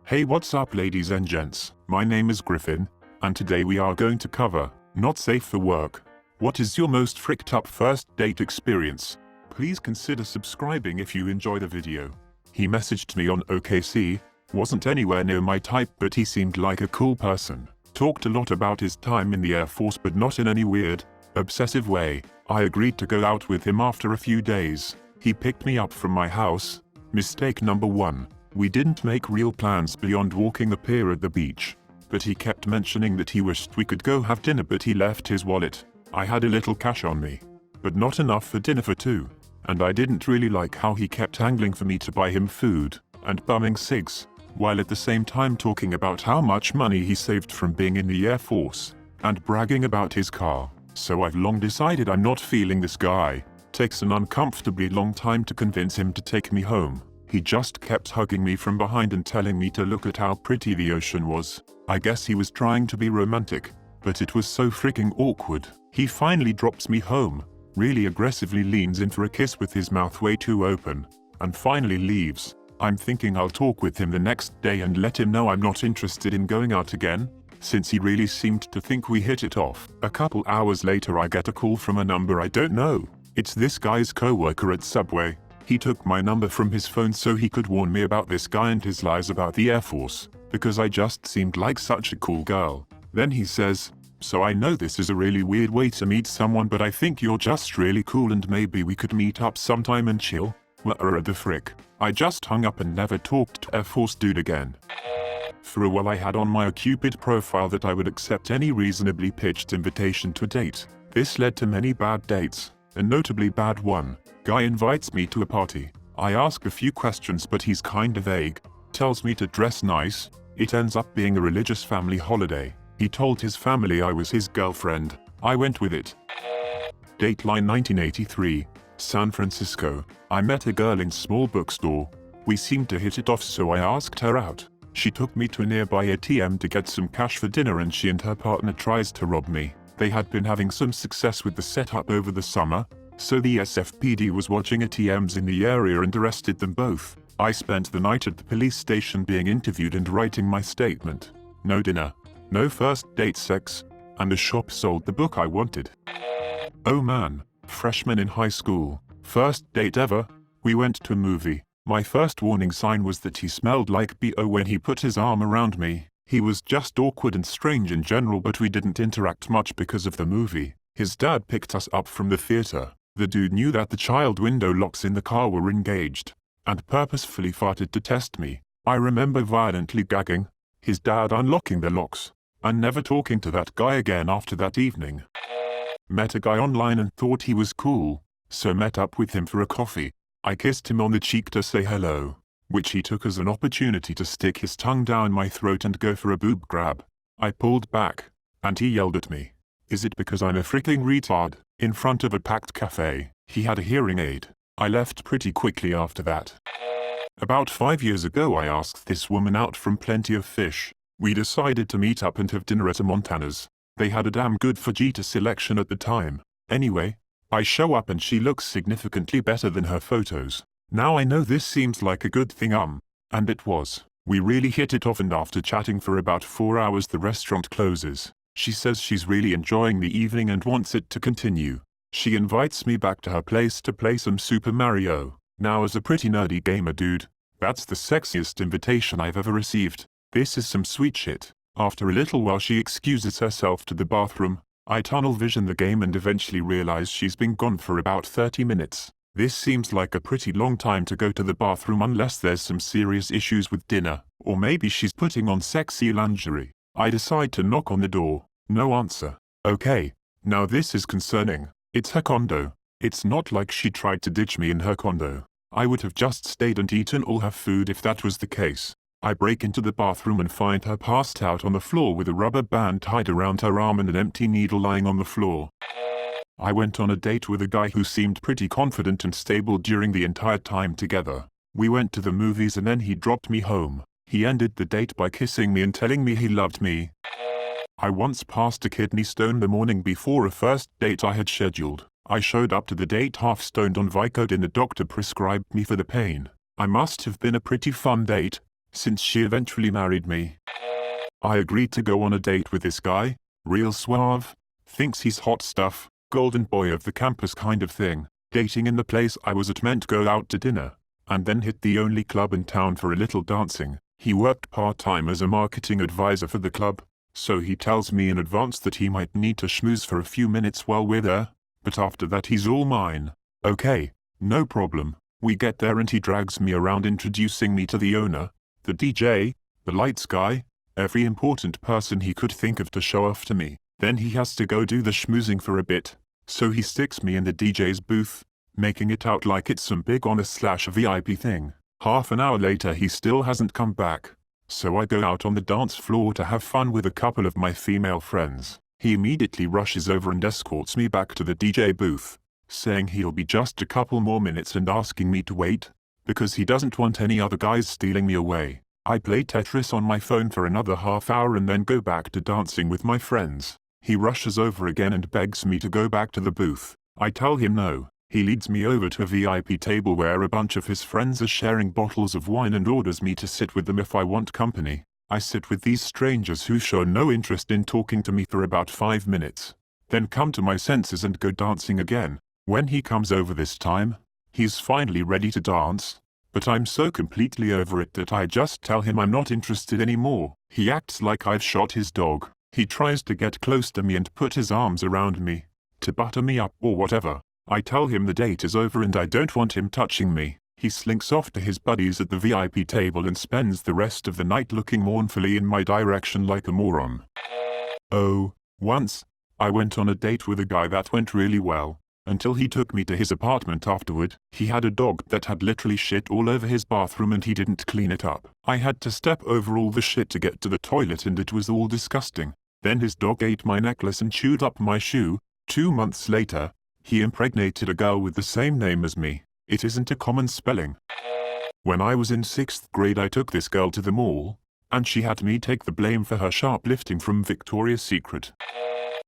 Hey, what's up ladies and gents, my name is Griffin, and today we are going to cover, not safe for work. What is your most fricked up first date experience? Please consider subscribing if you enjoy the video. He messaged me on OKC, wasn't anywhere near my type but he seemed like a cool person. Talked a lot about his time in the Air Force but not in any weird, obsessive way. I agreed to go out with him after a few days. He picked me up from my house. Mistake number 1. We didn't make real plans beyond walking the pier at the beach. But he kept mentioning that he wished we could go have dinner but he left his wallet. I had a little cash on me. But not enough for dinner for two. And I didn't really like how he kept angling for me to buy him food, and bumming cigs, while at the same time talking about how much money he saved from being in the Air Force, and bragging about his car. So I've long decided I'm not feeling this guy. Takes an uncomfortably long time to convince him to take me home. He just kept hugging me from behind and telling me to look at how pretty the ocean was. I guess he was trying to be romantic, but it was so freaking awkward. He finally drops me home, really aggressively leans in for a kiss with his mouth way too open, and finally leaves. I'm thinking I'll talk with him the next day and let him know I'm not interested in going out again, since he really seemed to think we hit it off. A couple hours later I get a call from a number I don't know. It's this guy's co-worker at Subway. He took my number from his phone so he could warn me about this guy and his lies about the Air Force, because I just seemed like such a cool girl. Then he says, "So I know this is a really weird way to meet someone but I think you're just really cool and maybe we could meet up sometime and chill." What the frick? I just hung up and never talked to Air Force dude again. For a while I had on my Cupid profile that I would accept any reasonably pitched invitation to date. This led to many bad dates, a notably bad one. Guy invites me to a party. I ask a few questions but he's kinda vague. Tells me to dress nice. It ends up being a religious family holiday. He told his family I was his girlfriend. I went with it. Dateline 1983, San Francisco. I met a girl in small bookstore. We seemed to hit it off so I asked her out. She took me to a nearby ATM to get some cash for dinner and she and her partner tries to rob me. They had been having some success with the setup over the summer, so the SFPD was watching ATMs in the area and arrested them both. I spent the night at the police station being interviewed and writing my statement. No dinner, no first date sex, and the shop sold the book I wanted. Oh man, freshman in high school, first date ever. We went to a movie. My first warning sign was that he smelled like BO when he put his arm around me. He was just awkward and strange in general but we didn't interact much because of the movie. His dad picked us up from the theater. The dude knew that the child window locks in the car were engaged, and purposefully farted to test me. I remember violently gagging, his dad unlocking the locks, and never talking to that guy again after that evening. Met a guy online and thought he was cool, so met up with him for a coffee. I kissed him on the cheek to say hello, which he took as an opportunity to stick his tongue down my throat and go for a boob grab. I pulled back, and he yelled at me. Is it because I'm a freaking retard? In front of a packed cafe. He had a hearing aid. I left pretty quickly after that. About 5 years ago I asked this woman out from Plenty of Fish. We decided to meet up and have dinner at a Montana's. They had a damn good fajita selection at the time. Anyway, I show up and she looks significantly better than her photos. Now I know this seems like a good thing and it was. We really hit it off and after chatting for about 4 hours the restaurant closes. She says she's really enjoying the evening and wants it to continue. She invites me back to her place to play some Super Mario. Now as a pretty nerdy gamer dude, that's the sexiest invitation I've ever received. This is some sweet shit. After a little while she excuses herself to the bathroom. I tunnel vision the game and eventually realize she's been gone for about 30 minutes. This seems like a pretty long time to go to the bathroom unless there's some serious issues with dinner, or maybe she's putting on sexy lingerie. I decide to knock on the door. No answer. Okay, now this is concerning. It's her condo. It's not like she tried to ditch me in her condo. I would have just stayed and eaten all her food if that was the case. I break into the bathroom and find her passed out on the floor with a rubber band tied around her arm and an empty needle lying on the floor. I went on a date with a guy who seemed pretty confident and stable during the entire time together. We went to the movies and then he dropped me home. He ended the date by kissing me and telling me he loved me. I once passed a kidney stone the morning before a first date I had scheduled. I showed up to the date half stoned on Vicodin the doctor prescribed me for the pain. I must have been a pretty fun date, since she eventually married me. I agreed to go on a date with this guy, real suave, thinks he's hot stuff, golden boy of the campus kind of thing, dating in the place I was at meant go out to dinner, and then hit the only club in town for a little dancing. He worked part-time as a marketing advisor for the club, so he tells me in advance that he might need to schmooze for a few minutes while we're there, but after that he's all mine. Okay, no problem. We get there and he drags me around introducing me to the owner, the DJ, the lights guy, every important person he could think of to show off to me. Then he has to go do the schmoozing for a bit, so he sticks me in the DJ's booth, making it out like it's some big honor/VIP thing. Half an hour later he still hasn't come back, so I go out on the dance floor to have fun with a couple of my female friends. He immediately rushes over and escorts me back to the DJ booth, saying he'll be just a couple more minutes and asking me to wait, because he doesn't want any other guys stealing me away. I play Tetris on my phone for another half hour and then go back to dancing with my friends. He rushes over again and begs me to go back to the booth. I tell him no. He leads me over to a VIP table where a bunch of his friends are sharing bottles of wine and orders me to sit with them if I want company. I sit with these strangers who show no interest in talking to me for about 5 minutes, then come to my senses and go dancing again. When he comes over this time, he's finally ready to dance, but I'm so completely over it that I just tell him I'm not interested anymore. He acts like I've shot his dog. He tries to get close to me and put his arms around me, to butter me up or whatever. I tell him the date is over and I don't want him touching me. He slinks off to his buddies at the VIP table and spends the rest of the night looking mournfully in my direction like a moron. Oh, once, I went on a date with a guy that went really well, until he took me to his apartment afterward. He had a dog that had literally shit all over his bathroom and he didn't clean it up. I had to step over all the shit to get to the toilet and it was all disgusting. Then his dog ate my necklace and chewed up my shoe. 2 months later, he impregnated a girl with the same name as me. It isn't a common spelling. When I was in 6th grade I took this girl to the mall, and she had me take the blame for her shoplifting from Victoria's Secret.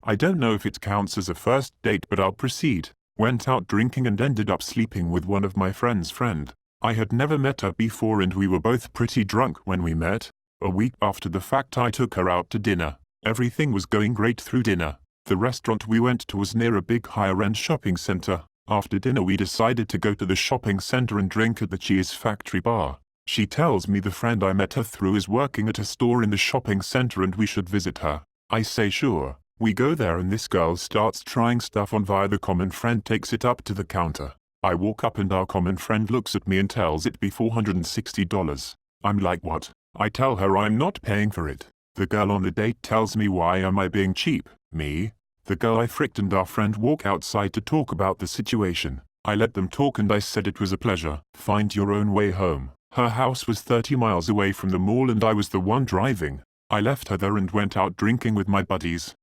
I don't know if it counts as a first date but I'll proceed. Went out drinking and ended up sleeping with one of my friend's friend. I had never met her before and we were both pretty drunk when we met. A week after the fact I took her out to dinner. Everything was going great through dinner. The restaurant we went to was near a big higher-end shopping center. After dinner we decided to go to the shopping center and drink at the Cheese Factory bar. She tells me the friend I met her through is working at a store in the shopping center and we should visit her. I say sure. We go there and this girl starts trying stuff on via the common friend takes it up to the counter. I walk up and our common friend looks at me and tells it be $460. I'm like what? I tell her I'm not paying for it. The girl on the date tells me why am I being cheap? Me? The girl I fricked and our friend walk outside to talk about the situation. I let them talk and I said it was a pleasure. Find your own way home. Her house was 30 miles away from the mall and I was the one driving. I left her there and went out drinking with my buddies.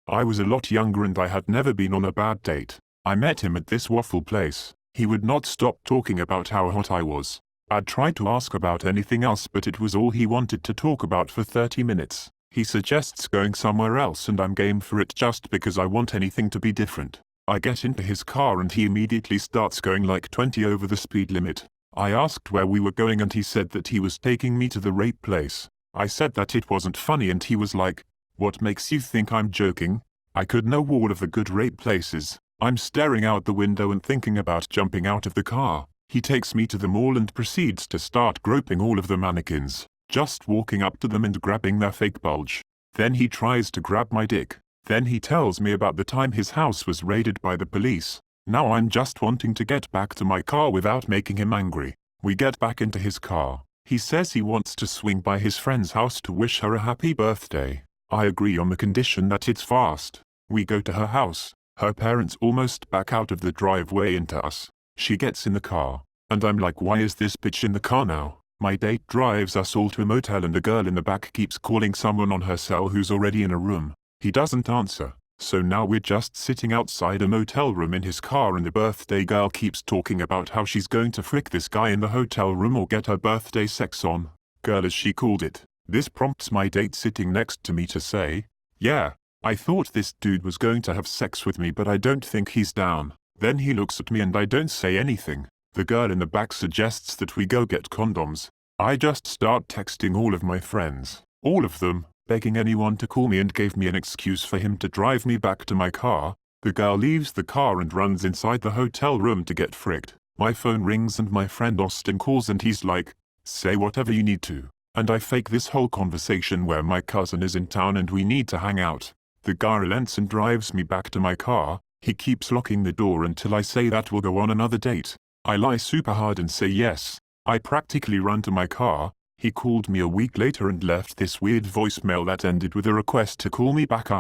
I was a lot younger and I had never been on a bad date. I met him at this waffle place. He would not stop talking about how hot I was. I'd tried to ask about anything else but it was all he wanted to talk about for 30 minutes. He suggests going somewhere else and I'm game for it just because I want anything to be different. I get into his car and he immediately starts going like 20 over the speed limit. I asked where we were going and he said that he was taking me to the rape place. I said that it wasn't funny and he was like, "What makes you think I'm joking? I could know all of the good rape places." I'm staring out the window and thinking about jumping out of the car. He takes me to the mall and proceeds to start groping all of the mannequins, just walking up to them and grabbing their fake bulge. Then he tries to grab my dick. Then he tells me about the time his house was raided by the police. Now I'm just wanting to get back to my car without making him angry. We get back into his car. He says he wants to swing by his friend's house to wish her a happy birthday. I agree on the condition that it's fast. We go to her house. Her parents almost back out of the driveway into us. She gets in the car, and I'm like, why is this bitch in the car now? My date drives us all to a motel and a girl in the back keeps calling someone on her cell who's already in a room. He doesn't answer, so now we're just sitting outside a motel room in his car and the birthday girl keeps talking about how she's going to frick this guy in the hotel room or get her birthday sex on. Girl as she called it. This prompts my date sitting next to me to say, "Yeah, I thought this dude was going to have sex with me but I don't think he's down." Then he looks at me and I don't say anything. The girl in the back suggests that we go get condoms. I just start texting all of my friends, all of them, begging anyone to call me and gave me an excuse for him to drive me back to my car. The girl leaves the car and runs inside the hotel room to get fricked. My phone rings and my friend Austin calls and he's like, say whatever you need to. And I fake this whole conversation where my cousin is in town and we need to hang out. The guy relents and drives me back to my car. He keeps locking the door until I say that we'll go on another date. I lie super hard and say yes. I practically run to my car. He called me a week later and left this weird voicemail that ended with a request to call me back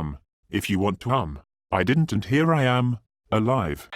if you want to I didn't and here I am, alive.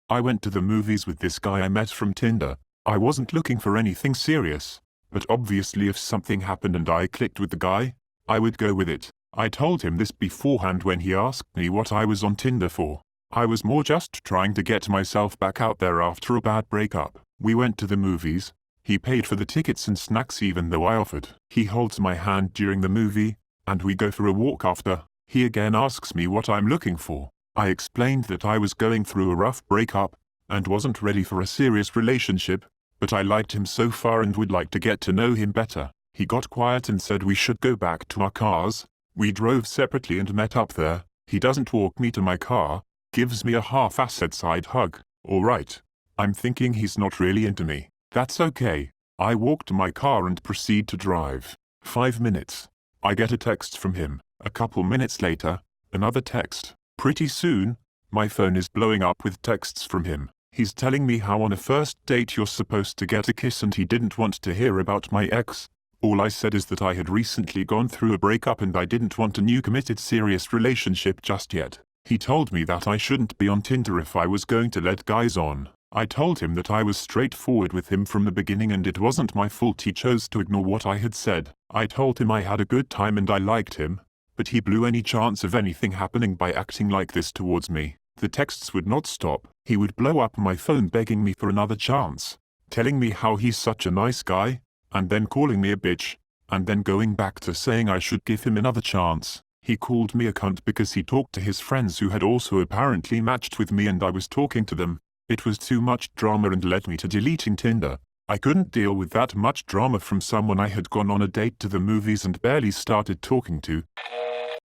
I went to the movies with this guy I met from Tinder. I wasn't looking for anything serious, but obviously if something happened and I clicked with the guy, I would go with it. I told him this beforehand when he asked me what I was on Tinder for. I was more just trying to get myself back out there after a bad breakup. We went to the movies. He paid for the tickets and snacks even though I offered. He holds my hand during the movie, and we go for a walk after. He again asks me what I'm looking for. I explained that I was going through a rough breakup, and wasn't ready for a serious relationship, but I liked him so far and would like to get to know him better. He got quiet and said we should go back to our cars. We drove separately and met up there. He doesn't walk me to my car, gives me a half-assed side hug. Alright. I'm thinking he's not really into me. That's okay. I walk to my car and proceed to drive. 5 minutes. I get a text from him. A couple minutes later, another text. Pretty soon, my phone is blowing up with texts from him. He's telling me how on a first date you're supposed to get a kiss and he didn't want to hear about my ex. All I said is that I had recently gone through a breakup and I didn't want a new committed serious relationship just yet. He told me that I shouldn't be on Tinder if I was going to let guys on. I told him that I was straightforward with him from the beginning and it wasn't my fault he chose to ignore what I had said. I told him I had a good time and I liked him, but he blew any chance of anything happening by acting like this towards me. The texts would not stop. He would blow up my phone begging me for another chance, telling me how he's such a nice guy, and then calling me a bitch, and then going back to saying I should give him another chance. He called me a cunt because he talked to his friends who had also apparently matched with me and I was talking to them. It was too much drama and led me to deleting Tinder. I couldn't deal with that much drama from someone I had gone on a date to the movies and barely started talking to.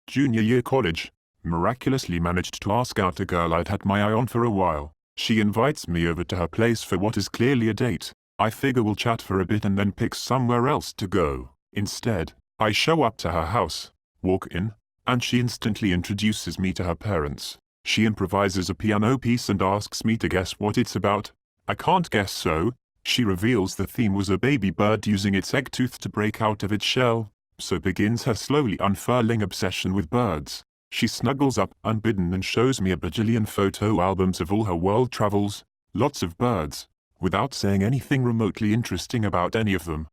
Junior year college. Miraculously managed to ask out a girl I'd had my eye on for a while. She invites me over to her place for what is clearly a date. I figure we'll chat for a bit and then pick somewhere else to go. Instead, I show up to her house, walk in, and she instantly introduces me to her parents. She improvises a piano piece and asks me to guess what it's about. I can't guess, so she reveals the theme was a baby bird using its egg tooth to break out of its shell, so begins her slowly unfurling obsession with birds. She snuggles up unbidden and shows me a bajillion photo albums of all her world travels, lots of birds, without saying anything remotely interesting about any of them.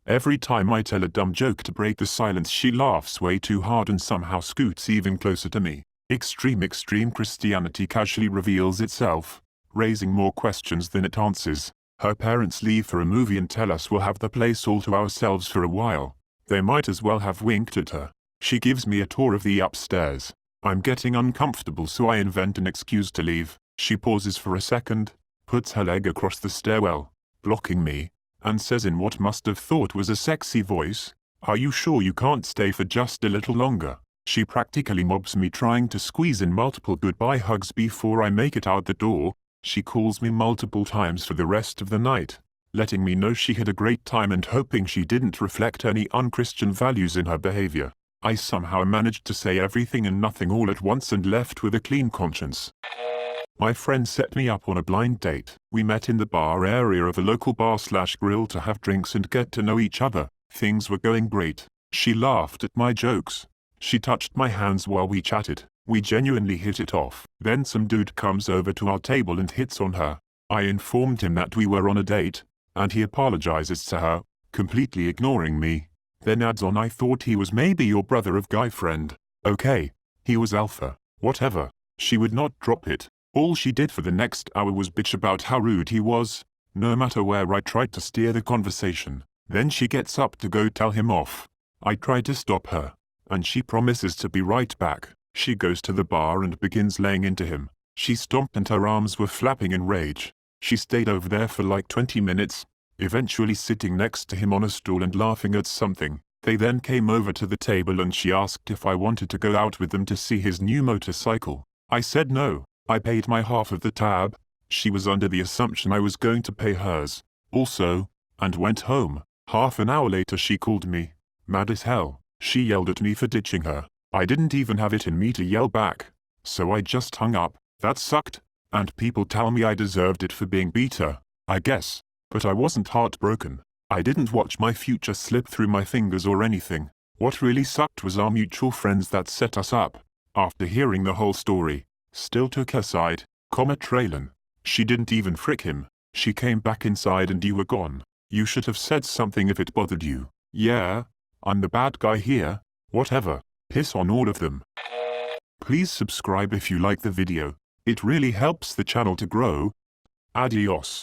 Every time I tell a dumb joke to break the silence she laughs way too hard and somehow scoots even closer to me. Extreme Christianity casually reveals itself, raising more questions than it answers. Her parents leave for a movie and tell us we'll have the place all to ourselves for a while. They might as well have winked at her. She gives me a tour of the upstairs. I'm getting uncomfortable so I invent an excuse to leave. She pauses for a second, puts her leg across the stairwell, blocking me, and says in what must have thought was a sexy voice, "Are you sure you can't stay for just a little longer?" She practically mobs me trying to squeeze in multiple goodbye hugs before I make it out the door. She calls me multiple times for the rest of the night, letting me know she had a great time and hoping she didn't reflect any unchristian values in her behavior. I somehow managed to say everything and nothing all at once and left with a clean conscience. My friend set me up on a blind date. We met in the bar area of a local bar/grill to have drinks and get to know each other. Things were going great. She laughed at my jokes. She touched my hands while we chatted. We genuinely hit it off. Then some dude comes over to our table and hits on her. I informed him that we were on a date, and he apologizes to her, completely ignoring me. Then adds on, "I thought he was maybe your brother of guy friend." Okay, he was alpha. Whatever. She would not drop it. All she did for the next hour was bitch about how rude he was, no matter where I tried to steer the conversation. Then she gets up to go tell him off. I try to stop her, and she promises to be right back. She goes to the bar and begins laying into him. She stomped and her arms were flapping in rage. She stayed over there for like 20 minutes, eventually sitting next to him on a stool and laughing at something. They then came over to the table and she asked if I wanted to go out with them to see his new motorcycle. I said no. I paid my half of the tab. She was under the assumption I was going to pay hers also, and went home. Half an hour later she called me, mad as hell. She yelled at me for ditching her. I didn't even have it in me to yell back, so I just hung up. That sucked, and people tell me I deserved it for being bitter, I guess, but I wasn't heartbroken. I didn't watch my future slip through my fingers or anything. What really sucked was our mutual friends that set us up. After hearing the whole story, still took her side, Traylon. She didn't even frick him. She came back inside and you were gone. You should have said something if it bothered you. Yeah, I'm the bad guy here. Whatever. Piss on all of them. Please subscribe if you like the video. It really helps the channel to grow. Adios.